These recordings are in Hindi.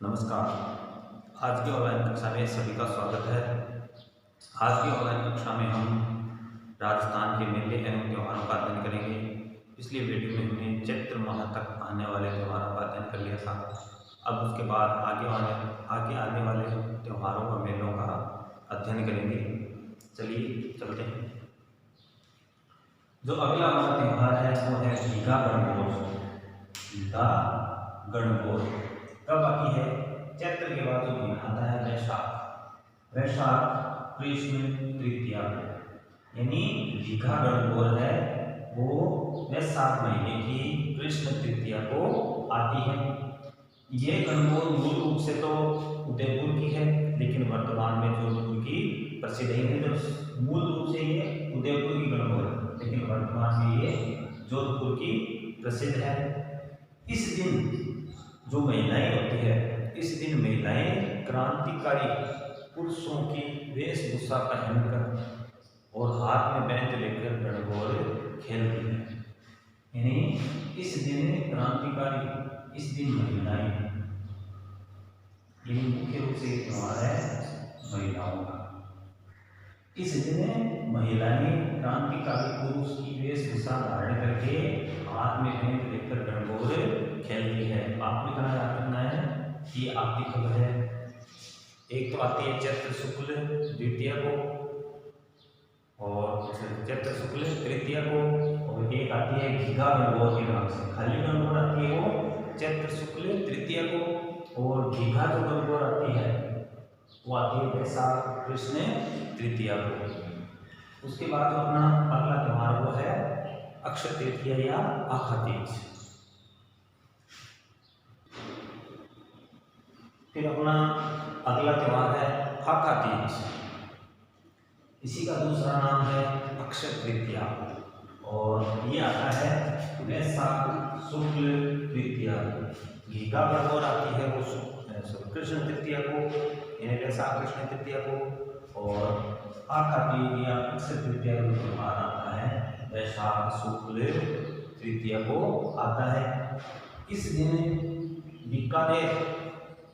नमस्कार। आज की ऑनलाइन कक्षा में सभी का स्वागत है। आज की ऑनलाइन कक्षा में हम राजस्थान के मेले एवं त्योहारों का अध्ययन करेंगे। पिछली वीडियो में हमने चैत्र माह तक आने वाले त्योहारों का अध्ययन कर लिया था। अब उसके बाद आगे आने वाले त्योहारों और मेलों का अध्ययन करेंगे। चलिए चलते हैं। जो अगला हमारा त्योहार है वो है घीघा गणगौर। घीघा गणगौर कब आती है? चैत्र के बाद जो महीना आता है वैशाख। वैशाख कृष्ण तृतीया को, यानी घीघा गणगौर है वो वैशाख महीने की कृष्ण तृतीया को आती है। ये गणगौर मूल रूप से तो उदयपुर की है, लेकिन वर्तमान में जोधपुर की प्रसिद्ध है। जो मूल रूप से ये उदयपुर की गणगौर है, लेकिन वर्तमान में ये जोधपुर की प्रसिद्ध है। इस दिन जो महिलाएं होती है, इस दिन महिलाएं क्रांतिकारी पुरुषों की वेशभूषा पहनकर और हाथ में बेंच लेकर गणगौर खेलती है। यानी इस दिन क्रांतिकारी, इस दिन महिलाएं, ये मुख्य रूप से त्योहार है महिलाओं का। इस दिन महिलाएं क्रांतिकारी पुरुष की वेशभूषा धारण करके हाथ में बेंच लेकर गणगौर खेलती है। आपने कहा याद रखना है कि आती कब है? एक तो आती है चैत्र शुक्ल द्वितीया को, और चैत्र शुक्ल तृतीया को, और एक आती है घीघा गणगौर के नाम से। खाली गणगौर आती है वो चैत्र शुक्ल तृतीया को, और घीघा जो गणगौर आती है वो आती है वैशाख कृष्ण तृतीया को। उसके बाद जो अपना अगला त्योहार वो है अक्षय तृतीया या आखा तीज। फिर अपना अगला त्योहार है आखा तीज। इसी का दूसरा नाम है अक्षय तृतीया, और ये आता है वैशाख शुक्ल तृतीया। घीघा गणगौर आती है वो कृष्ण तृतीया को, यानी वैशाख कृष्ण तृतीया को, और आखा तीज या अक्षय तृतीया का त्योहार आता है वैशाख शुक्ल तृतीया को आता है। इस दिन बीकानेर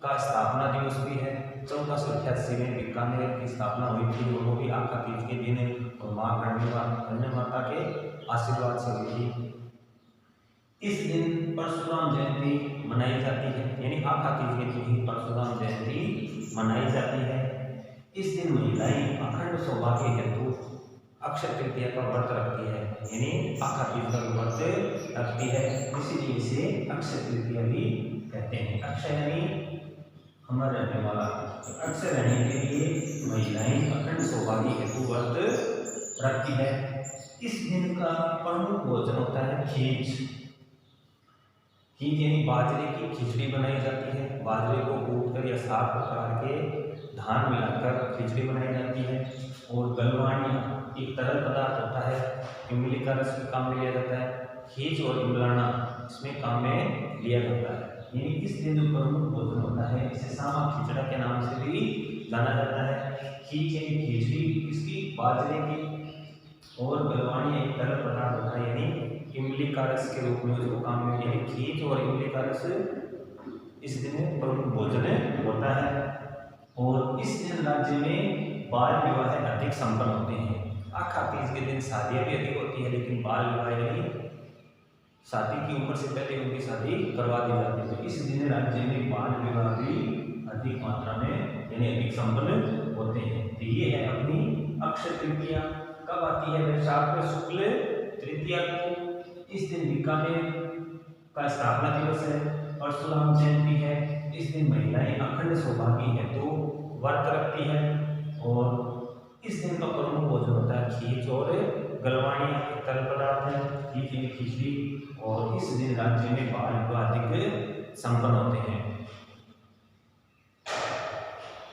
का स्थापना दिवस भी है। 1488 में बीकानेर की स्थापना हुई थी, वो भी आखा तीज के दिन, और मां गण्य माता के आशीर्वाद से हुई थी। इस दिन परशुराम जयंती मनाई जाती है, यानी आखा तीज के दिन ही परशुराम जयंती मनाई जाती है। इस दिन महिलाएं अखंड सौभाग्य हेतु अक्षय तृतीया का व्रत रखती है, यानी आखा तीज का व्रत रखती है। इसीलिए इसे अक्षय तृतीया भी कहते हैं। अक्षय यानी अमर रहने वाला। अक्षय रहने के लिए महिलाएं अखंड सौभाग्य हेतु व्रत रखती है। इस दिन का प्रमुख भोजन होता है खीच। खीच यानी बाजरे की खिचड़ी बनाई जाती है। बाजरे को कूटकर या साफ प्रकार के धान मिलाकर खिचड़ी बनाई जाती है। और गलवानी एक तरल पदार्थ होता है, इमली का रस भी काम में लिया जाता है। खीच और इमलाना इसमें काम में लिया जाता है। यानी इस दिन जो प्रमुख भोजन होता है इसे सामा खिचड़ा के नाम से भी जाना जाता है। खीच यानी खिचड़ी इसकी बाजरे की, और गलवानी एक तरल पदार्थ होता है, यानी इमली का रस के रूप में उसको काम में, यानी खीच और इमली का रस इस दिन प्रमुख भोजन होता है। और इस दिन राज्य में बाल विवाह अधिक संपन्न होते हैं। आखा तीज के दिन शादियां भी अधिक होती है, लेकिन बाल विवाह यानी शादी की उम्र से पहले उनकी शादी करवा दी जाती है। तो इस दिन राज्य में बाल विवाह भी अधिक मात्रा में यानी अधिक संपन्न होते हैं। तो ये है अपनी अक्षय तृतीया। कब आती है? वैशाख शुक्ल तृतीया को। इस दिन बीकानेर का स्थापना दिवस है, परशुराम जयंती है। इस दिन महिलाएं अखंड सौभाग्य हेतु व्रत रखती है, और इस दिन का प्रमुख भोजन होता है खीच और गलवानी तरल पदार्थ है, खिचड़ी। और इस दिन राज्य में बाल विवाह अधिक संपन्न होते हैं।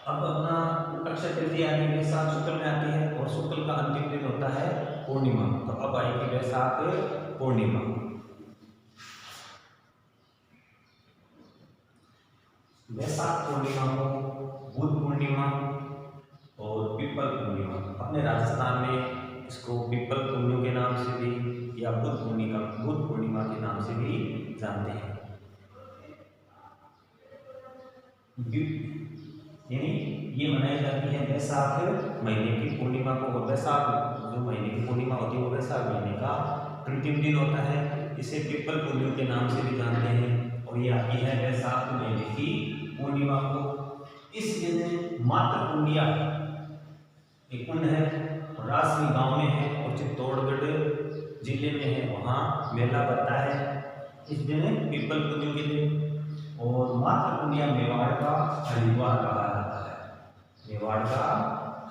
अब अपना अक्षय तृतीया वैशाख शुक्ल में आती है, और शुक्ल का अंतिम दिन होता है पूर्णिमा। तो अब आएगी वैशाख पूर्णिमा। वैशाख पूर्णिमा को बुद्ध पूर्णिमा और पीपल पूर्णिमा, अपने राजस्थान में इसको पीपल पूर्णिमा के नाम से भी या बुद्ध पूर्णिमा के नाम से भी जानते हैं। यानी ये मनाई जाती है वैशाख महीने की पूर्णिमा को। वैशाख जो महीने की पूर्णिमा होती है वो वैशाख महीने का अंतिम दिन होता है। इसे पीपल पूर्णिमा के नाम से भी जानते हैं और ये आती है वैशाख महीने की पूर्णिमा को। इस दिन मात्र कुंडिया एक कुंड है, रासमी गांव में है और चित्तौड़गढ़ जिले में है, वहाँ मेला बनता है इस दिन पीपल पूजन के दिन। और मात्र कुंडिया मेवाड़ का हरिद्वार कहा जाता है। मेवाड़ का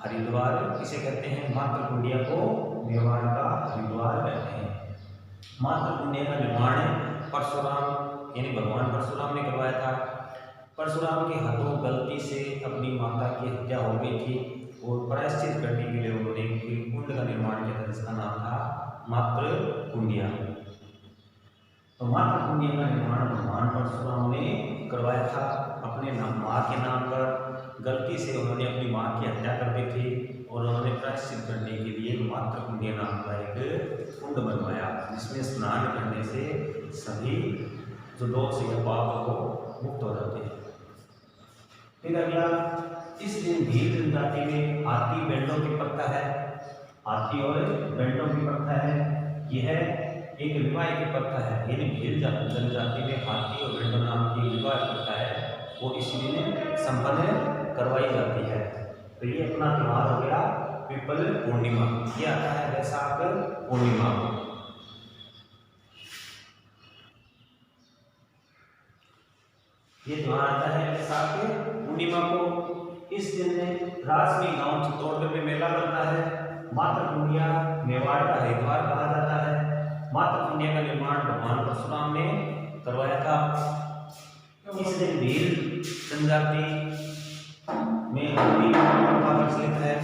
हरिद्वार किसे कहते हैं? मात्र कुंडिया को मेवाड़ का हरिद्वार कहते हैं। मात्र कुंडिया का निर्माण परशुराम यानी भगवान परशुराम ने करवाया था। परशुराम के हाथों गलती से अपनी माता की हत्या हो गई थी और प्रायश्चित करने के लिए उन्होंने एक कुंड का निर्माण किया था जिसका नाम था मात्र कुंडिया। तो मात्र कुंडिया का निर्माण भगवान परशुराम ने करवाया था। अपने माँ के नाम पर गलती से उन्होंने अपनी माँ की हत्या कर दी थी और उन्होंने प्रायश्चित करने के लिए मात्र कुंडिया नाम का एक कुंड बनवाया जिसमें स्नान करने से सभी जो दोष या पाप को मुक्त हो जाते हैं। फिर अगला, इस दिन भील जनजाति में हाथी बैलों की प्रथा है। हाथी और बैलों की प्रथा है, यह एक विवाह की प्रथा है। यानी भील जनजाति में हाथी और बैलों नाम की विवाह प्रथा है, वो इस दिन संपन्न करवाई जाती है। तो ये अपना त्योहार हो गया पीपल पूर्णिमा। ये आता है वैशाख पूर्णिमा को। ये त्योहार आता है वैशाख पूर्णिमा को। इस दिन रासमी गांव चित्तौड़गढ़ में मेला लगता है। मात्र कुंडिया मेवाड़ का हरिद्वार कहा जाता है। मात्र कुंडिया का निर्माण भगवान परशुराम ने करवाया था। इस दिन भील जनजाति में हाथी का प्रचलित है।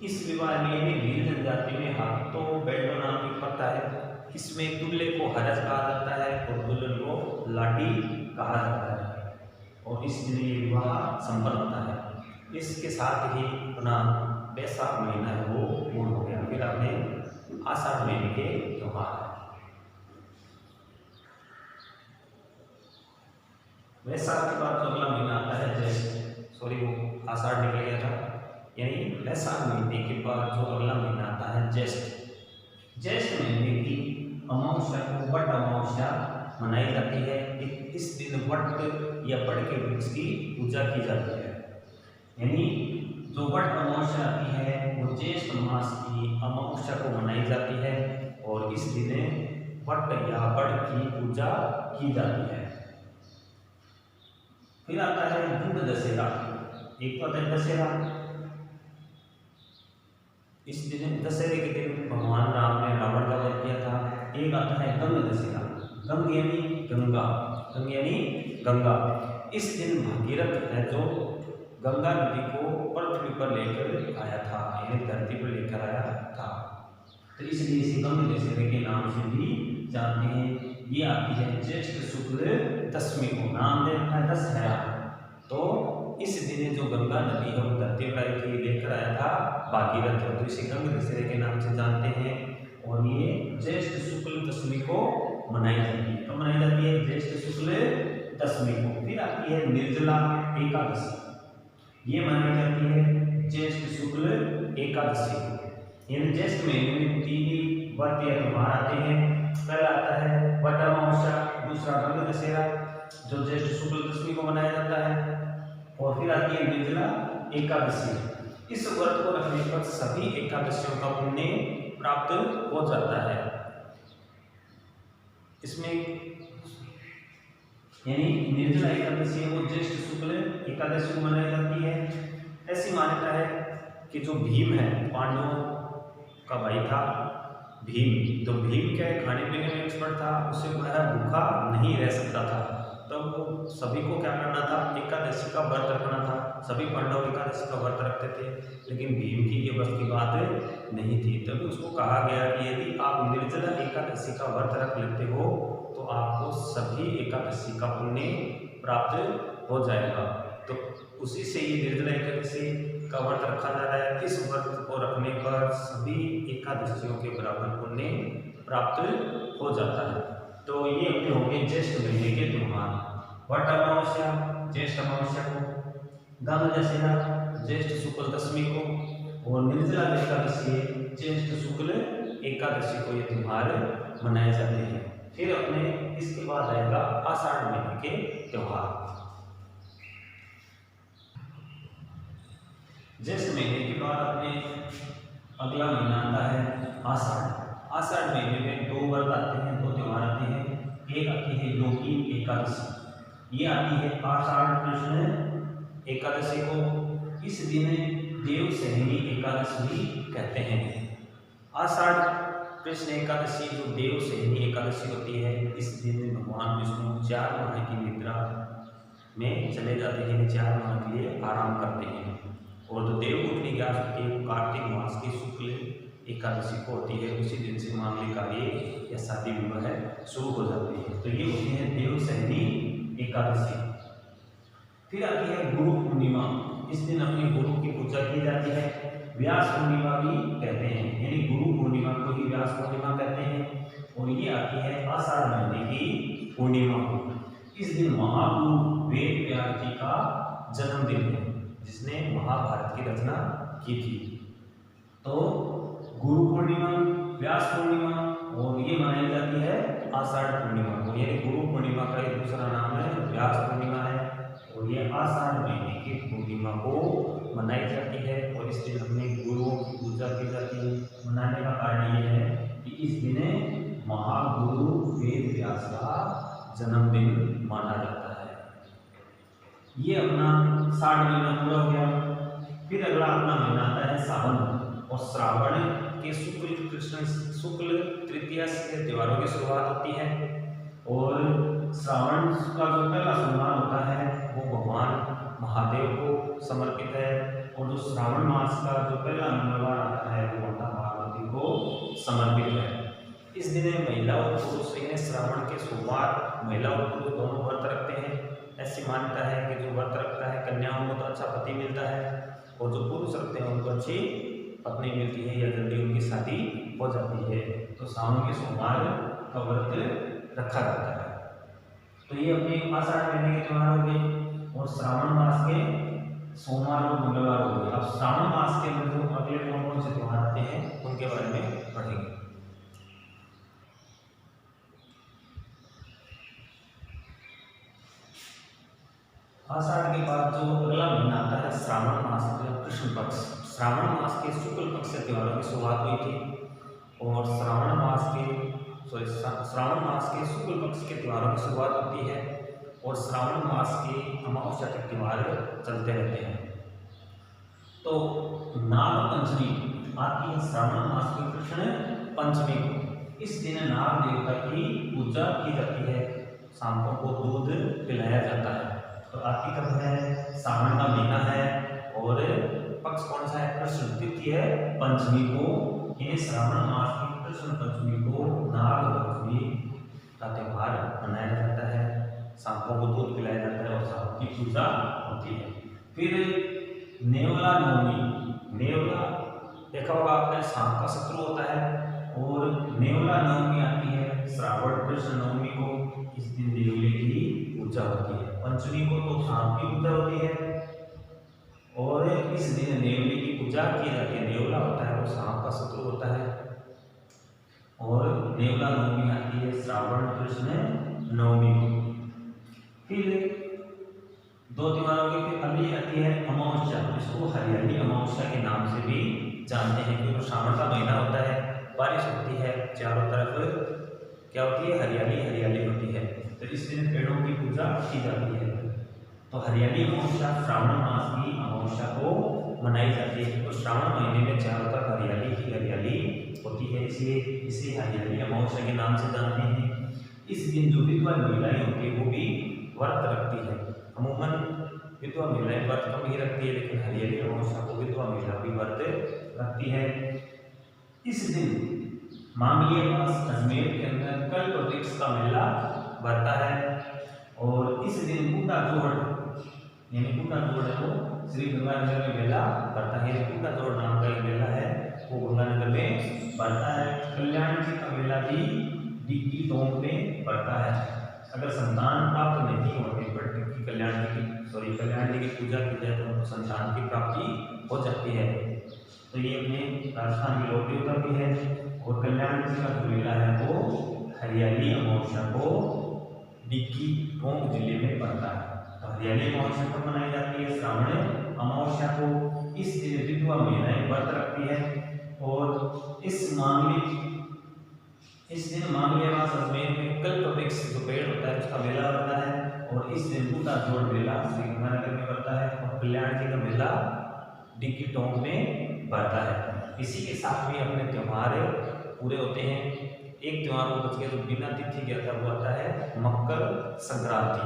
इस विवाह में भील जनजाति में हाथों बैलों नाम की प्रथा है। इसमें दूल्हे को हरज कहा जाता है और दुल्हन को लाठी कहा जाता है और इस दिन ये विवाह संपन्न होता है। इसके साथ ही अपना वैशाख महीना है वो पूर्ण हो गया। फिर आपने आषाढ़ महीने के त्योहार। वैशाख के बाद जो अगला महीना आता है ज्येष्ठ, वो आषाढ़ निकल गया था, यानी वैशाख महीने के बाद जो अगला महीना आता है ज्येष्ठ। ज्येष्ठ महीने की अमावस्या को वट अमावस्या मनाई जाती है। इस दिन वट या बड़ के वृक्ष की पूजा की जाती है। यानी जो वट अमावस्या आती है वो ज्येष्ठ मास की अमावस्या को मनाई जाती है और इस दिन वट या बड़ की पूजा की जाती है। फिर आता है गंग दशहरा। एक तो आता है दशहरा। इस दिन दशहरे के दिन भगवान राम ने रावण का वध किया था। एक आता है गंग दशहरा। गंग यानी गंगा, गंग यानी गंगा। इस दिन भागीरथ है जो गंगा नदी को पृथ्वी पर लेकर आया था, यानी धरती पर लेकर आया था, तो इसलिए इसे गंग दशहरे के नाम से भी जानते हैं। ये आती है ज्येष्ठ शुक्ल दशमी को, नाम दे रखा है दशहरा। तो इस दिन जो गंगा नदी है वो धरती पर लेकर आया था भागीरथ, तो इसे गंग दशहरे के नाम से जानते हैं और ये ज्येष्ठ शुक्ल दशमी को मनाई जाती है। तो मनाई जाती है ज्येष्ठ शुक्ल दशमी को। फिर आती है निर्जला एकादशी। ये मनाई जाती है ज्येष्ठ शुक्ल एकादशी को। यानी ज्येष्ठ महीने में 3 व्रत या त्योहार आते हैं। पहला आता है वट अमावस्या, दूसरा गंग दशहरा जो ज्येष्ठ शुक्ल दशमी को मनाया जाता है और फिर आती है निर्जला एकादशी। इस व्रत को रखने पर सभी एकादशियों का पुण्य प्राप्त हो जाता है। इसमें यानी निर्जला एकादशी है वो ज्येष्ठ शुक्ल एकादशी को मनाई जाती है। ऐसी मान्यता है कि जो भीम है, पांडवों का भाई था भीम, तो भीम क्या है खाने पीने में एक्सपर्ट था, उससे वह भूखा नहीं रह सकता था। तब सभी को क्या करना था, एकादशी का व्रत रखना था। सभी पांडव एकादशी का व्रत रखते थे, लेकिन भीम की ये बस की बात नहीं थी। तभी उसको कहा गया कि यदि आप निर्जला एकादशी का व्रत रख लेते हो तो आपको सभी एकादशी का पुण्य प्राप्त हो जाएगा। तो उसी से ये निर्जला एकादशी का व्रत रखा जा रहा है। इस व्रत को रखने पर सभी एकादशियों के बराबर पुण्य प्राप्त हो जाता है। तो ये अपने हो गए ज्येष्ठ महीने के वट अमावस्या ज्येष्ठ अमावस्या को, गंग दशहरा ज्येष्ठ शुक्ल दशमी को, और निर्जला एकादशी ज्येष्ठ शुक्ल एकादशी को ये त्योहार मनाए जाते हैं। फिर अपने इसके बाद आएगा आषाढ़ महीने के त्योहार। ज्येष्ठ महीने के बाद अपने अगला महीना आता है आषाढ़। आषाढ़ महीने में दो व्रत आते हैं, दो त्योहार आते हैं। एक आती है योगी एकादशी, ये आती है आषाढ़ कृष्ण एकादशी को। इस दिन देव सहनी एकादशी भी कहते हैं। आषाढ़ कृष्ण एकादशी जो देव सहनी एकादशी होती है, इस दिन भगवान विष्णु 4 माह की निद्रा में चले जाते हैं, 4 माह के लिए आराम करते हैं। और जो देवउठनी ग्यारस होती है कार्तिक मास की शुक्ल एकादशी को होती है। उसी दिन से मामले कार्य या शादी विवाह शुरू हो जाती है। तो ये होती है देव सहनी एकादशी। फिर आती है गुरु पूर्णिमा। इस दिन अपने गुरु की पूजा की जाती है। व्यास पूर्णिमा भी कहते हैं, यानी गुरु पूर्णिमा को ही व्यास पूर्णिमा कहते हैं। और ये आती है आषाढ़ महीने की पूर्णिमा को। इस दिन महागुरु वेद व्यास जी का जन्मदिन है, जिसने महाभारत की रचना की थी। तो गुरु पूर्णिमा, व्यास पूर्णिमा, और ये मनाई जाती है आषाढ़ पूर्णिमा को। यानी गुरु पूर्णिमा का एक दूसरा नाम है व्यास पूर्णिमा है, और ये आषाढ़ महीने की पूर्णिमा को मनाई जाती है। और इस दिन अपने गुरुओं की पूजा की जाती है। मनाने का कारण ये है कि इस दिन महागुरु वेद व्यास का जन्मदिन माना जाता है। ये अपना 60 महीना पूरा हो गया। फिर अगला अपना महीना आता है सावन। और श्रावण के शुक्ल तृतीया से त्योहारों की शुरुआत होती है। और श्रावण का जो पहला सोमवार होता है वो भगवान महादेव को समर्पित है। और जो श्रावण मास का जो पहला मंगलवार आता है वो माता पार्वती को समर्पित है। इस दिन महिला और पुरुष इन्हें श्रावण के सोमवार महिला और पुरुष दोनों व्रत रखते हैं। ऐसी मान्यता है कि जो व्रत रखता है कन्याओं को तो अच्छा पति मिलता है, और जो पुरुष रखते हैं उनको अच्छी पत्नी मिलती है या जल्दी उनकी शादी हो जाती है। तो सावन के सोमवार का व्रत रखा जाता है। तो ये अपने आषाढ़ महीने के त्योहार हो गए। और श्रावण मास के सोमवार और मंगलवार हो गए। अब श्रावण मास के अंदर जो अगले कौन कौन से त्योहार आते हैं उनके बारे में पढ़ेंगे। आषाढ़ के बाद जो अगला महीना आता है श्रावण मास का कृष्ण पक्ष। श्रावण मास के शुक्ल पक्ष से त्योहारों की शुरुआत हुई थी। और श्रावण मास के शुक्ल पक्ष के त्योहारों की शुरुआत होती है। और श्रावण मास के अमावस्या के त्योहार चलते रहते हैं। तो नाग पंचमी आती है श्रावण मास की कृष्ण पंचमी को। इस दिन नाग देवता की पूजा की जाती है। सांपों को दूध पिलाया जाता है। तो आती कब है? सावन का महीना है। और पक्ष कौन सा है? कृष्ण तृतीय पंचमी को। ये श्रावण मास की कृष्ण पंचमी को नाग पंचमी का त्योहार मनाया जाता है। सांपों को दूध पिलाया जाता है और सांप की पूजा होती है। फिर नेवला नवमी। नेवला देखा होगा आपने, सांप का शत्रु होता है। और नेवला नवमी आती है श्रावण कृष्ण नवमी को। इस दिन नेवले की पूजा होती है। पंचमी को तो सांप की पूजा होती है, और इस दिन नेवले की पूजा की जाती है। नेवला होता है वो सांप का शत्रु होता है। और नेवला नवमी आती है श्रावण कृष्ण नवमी को। फिर दो त्योहारों की फिर अगली आती है अमावस्या। इसको हरियाली अमावस्या के नाम से भी जानते हैं, क्योंकि श्रावण का महीना होता है, बारिश होती है, चारों तरफ क्या होती है? हरियाली हरियाली होती है। तो इस दिन पेड़ों की पूजा की जाती है। तो हरियाली अमावस्या श्रावण मास की अमावस्या को मनाई जाती है। तो श्रावण महीने में चारों तरफ हरियाली ही हरियाली होती है, इसलिए इसे हरियाली अमावस्या के नाम से जानते हैं। इस दिन जो विधवा महिलाएं होती है वो भी व्रत रखती है। अमूमन विधवा महिलाएं व्रत कम ही रखती है, लेकिन हरियाली अमावस्या को विधवा महिला भी व्रत रखती है। इस दिन मामले पास अजमेर के अंदर कल्प वृक्ष का मेला बढ़ता है। और इस दिन बूढ़ा जोड़, यानी बूढ़ा जोड़ है वो श्री गंगानगर में मेला बढ़ता है। बूढ़ा जोड़ नाम का एक मेला है वो गंगानगर में बढ़ता है। कल्याण जी का मेला भी डिग्गी टोंग में बढ़ता है। अगर संतान प्राप्त नहीं होने उनकी कल्याण जी की पूजा की जाए तो उनको संतान की प्राप्ति हो जाती है। तो ये अपने राजस्थान की लोक देवता भी है। और कल्याण जी का जो मेला है वो हरियाली अमावस्या को डिग्गी टोंक जिले में पड़ता है। तो हरियाली अमावस्या को मनाई जाती है, श्रावण अमावस्या को। इस दिन विधवा महिलाएं व्रत रखती है और इस दिन मांगलियावास अजमेर में कल्पवृक्ष जो पेड़ होता है उसका मेला होता है। और इस दिन बूटा जोड़ मेला श्री गंगानगर में पड़ता है और कल्याण जी का मेला डिग्गी टोंक में पड़ता है। इसी के साथ भी अपने त्योहार पूरे होते हैं। एक त्योहार वो बच गया जो बिना तिथि के आता वो आता है मकर संक्रांति।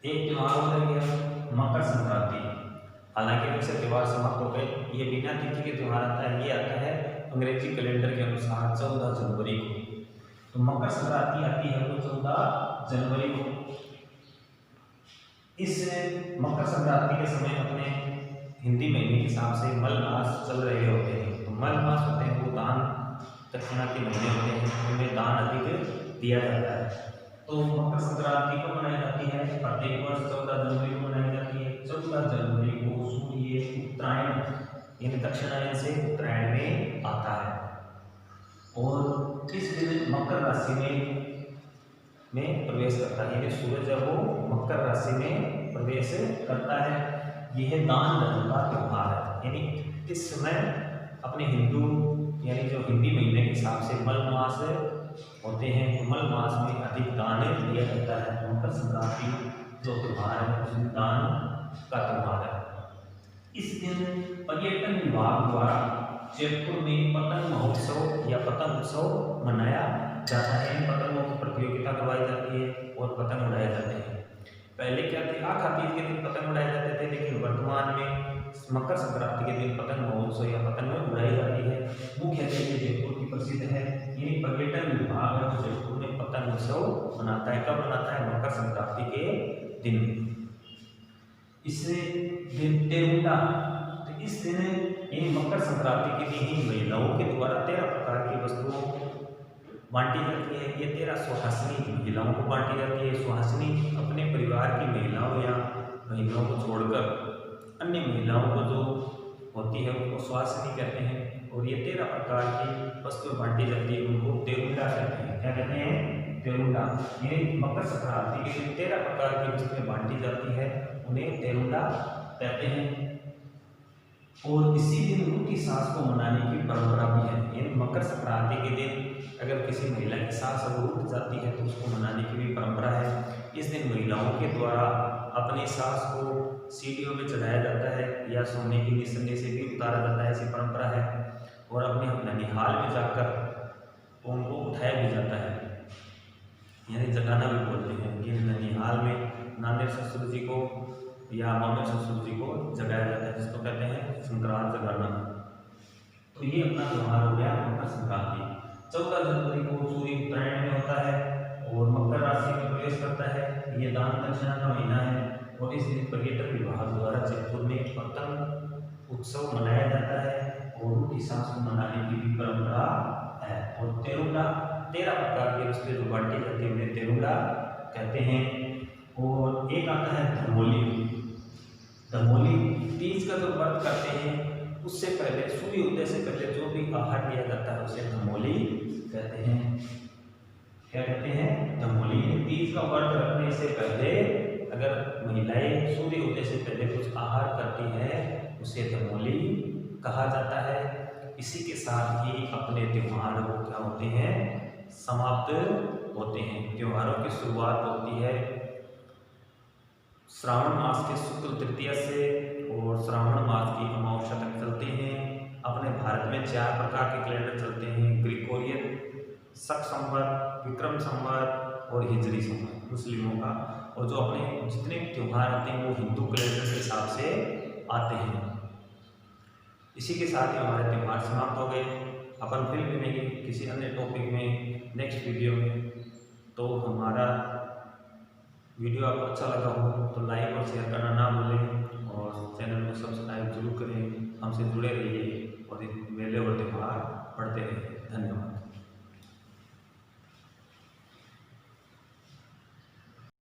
एक त्योहार हो गया मकर संक्रांति। हालांकि वैसे त्योहार समाप्त हो गए, ये बिना तिथि के त्योहार आता है। ये आता है अंग्रेजी कैलेंडर के अनुसार 14 जनवरी को। तो मकर संक्रांति आती है वो 14 जनवरी को। इस मकर संक्रांति के समय अपने हिंदी महीने के हिसाब से मल मास चल रहे होते हैं। तो मल मास होते हैं वो दान दक्षिणा के महीने होते हैं, उनमें दान अधिक दिया जाता है। तो मकर संक्रांति को मनाई जाती है प्रत्येक वर्ष 14 जनवरी को मनाई जाती है। 14 जनवरी को सूर्य उत्तरायण यानी दक्षिणायन से उत्तरायण में आता है और इस दिन मकर राशि में प्रवेश करता है। यानी सूर्य जब वो मकर राशि में प्रवेश करता है, यह दान धर्म का त्योहार है। यानी इस समय अपने हिंदू यानी जो हिंदी महीने के हिसाब से मल मास होते हैं, मल मास में अधिक दान दिया जाता है। मकर संक्रांति जो त्योहार है उसमें दान का त्योहार है। इस दिन पर्यटन विभाग द्वारा जयपुर में पतंग महोत्सव या पतंग उत्सव मनाया जाता है। पतंगों की प्रतियोगिता करवाई जाती है और पतंग उड़ाए जाते हैं। पहले क्या थे, आखा तीज के दिन पतंग उड़ाए जाते थे, लेकिन वर्तमान में मकर संक्रांति के दिन पतंग महोत्सव या पतंग उड़ाई जाती है। मुख्यतः ये जयपुर की प्रसिद्ध है। ये पर्यटन विभाग है जो जयपुर में पतंग उत्सव मनाता है। कब मनाता है? मकर संक्रांति के दिन। इससे दिन तेरुंडा, तो इस दिन यानी मकर संक्रांति के दिन ही महिलाओं के द्वारा 13 प्रकार की वस्तुओं बांटी जाती है। ये 13 सुहासिनी महिलाओं को बांटी जाती है। सुहासिनी अपने परिवार की महिलाओं या महिलाओं को छोड़कर अन्य महिलाओं को जो होती है उनको सुहासिनी कहते हैं। और ये 13 प्रकार की वस्तुएं बांटी जाती है, उनको तेरुंडा कहते हैं। क्या कहते हैं? तेरुंडा। यानी मकर संक्रांति के दिन 13 प्रकार की वस्तुएं बांटी जाती है, उन्हें तेरुंडा कहते हैं। और इसी दिन रूठी सास को मनाने की परंपरा भी है। यानी मकर संक्रांति के दिन अगर किसी महिला की सास अगर रूठ जाती है तो उसको मनाने की भी परंपरा है। इस दिन महिलाओं के द्वारा अपनी सास को सीढ़ियों में चढ़ाया जाता है या सोने की निशानी से भी उतारा जाता है, ऐसी परंपरा है। और अपने ननिहाल में जाकर उनको उठाया भी जाता है, यानी जगाना भी बोलते हैं। ये ननिहाल में नाने ससुर जी को या मामे ससुर जी को जगाया जाता है, जिसको कहते हैं संक्रांत जगाना। तो ये अपना त्योहार हो गया मकर संक्रांति। 14 जनवरी को सूर्य उत्तरायण में होता है और मकर राशि में प्रवेश करता है। ये दान दक्षिणा का महीना है और इस दिन पर्यटन विभाग द्वारा जयपुर में पतंग उत्सव मनाया जाता है और रूठी सास को मनाने की भी परंपरा है। और तेरुंडा 13 प्रकार की वस्तुएं जो बांटी जाती है उन्हें तेरुंडा कहते हैं। और एक आता है धमोली। धमोली तीज का जो व्रत करते हैं उससे पहले, सूर्य उदय से पहले जो भी आहार लिया जाता है उसे धमोली कहते हैं। क्या कहते हैं? धमोली। तीज का व्रत रखने से पहले अगर महिलाएं सूर्य उदय से पहले कुछ आहार करती है उसे धमोली कहा जाता है। इसी के साथ ही अपने त्योहार को क्या होते हैं? समाप्त होते हैं। त्योहारों की शुरुआत होती है श्रावण मास के शुक्ल तृतीया से और श्रावण मास की अमावस्या तक चलते हैं। अपने भारत में 4 प्रकार के कैलेंडर चलते हैं, ग्रिगोरियन, शक संवत, विक्रम संवत और हिजरी संवत मुस्लिमों का। और जो अपने जितने त्योहार आते हैं वो हिंदू कैलेंडर के हिसाब से आते हैं। इसी के साथ ही हमारे त्योहार समाप्त हो गए। अपन फिर मिलेंगे किसी अन्य टॉपिक में नेक्स्ट वीडियो में। तो हमारा वीडियो आपको अच्छा लगा हो तो लाइक और शेयर करना ना भूलें और चैनल को सब्सक्राइब जरूर करें। हमसे जुड़े रहिए और मेले और त्योहार पढ़ते रहिए।